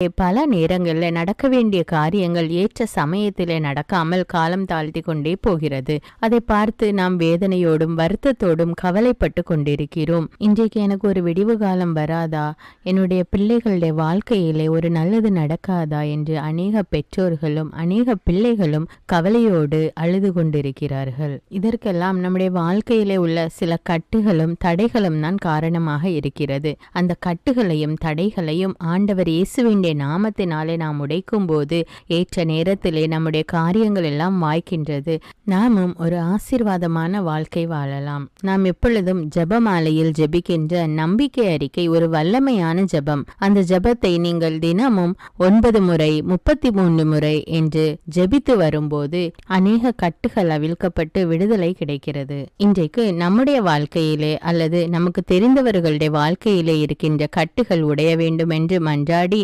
பல நேரங்களில் நடக்க வேண்டிய காரியங்கள் ஏற்ற சமயத்திலே நடக்காமல் காலம் தாழ்த்தி கொண்டே போகிறது. அதை பார்த்து நாம் வேதனையோடும் வருத்தத்தோடும் கவலைப்பட்டு கொண்டிருக்கிறோம். இன்றைக்கு எனக்கு ஒரு விடிவு காலம் வராதா, என்னுடைய பிள்ளைகளுடைய வாழ்க்கையிலே ஒரு நல்லது நடக்காதா என்று அநேக பெற்றோர்களும் அநேக பிள்ளைகளும் கவலையோடு அழுது கொண்டிருக்கிறார்கள். இதற்கெல்லாம் நம்முடைய வாழ்க்கையிலே உள்ள சில கட்டுகளும் தடைகளும் தான் காரணமாக இருக்கிறது. அந்த கட்டுகளையும் தடைகளையும் ஆண்டவர் இயேசுவின் நாமத்தினாலே நாம் உடைக்கும் போது ஏற்ற நேரத்திலே நம்முடைய காரியங்கள் எல்லாம் வாய்க்கின்றது. நாமும் ஒரு ஆசீர்வாதமான வாழ்க்கை வாழலாம். நாம் எப்பொழுதும் ஜெபமாலையில் ஜெபிக்கின்ற நம்பிக்கை அறிக்கை ஒரு வல்லமையான ஜெபம். அந்த ஜெபத்தை நீங்கள் தினமும் 9 முறை 33 முறை என்று ஜெபித்து வரும்போது அநேக கட்டுகள் அவிழ்க்கப்பட்டு விடுதலை கிடைக்கிறது. இன்றைக்கு நம்முடைய வாழ்க்கையிலே அல்லது நமக்கு தெரிந்தவர்களுடைய வாழ்க்கையிலே இருக்கின்ற கட்டுகள் உடைய வேண்டும் என்று மன்றாடி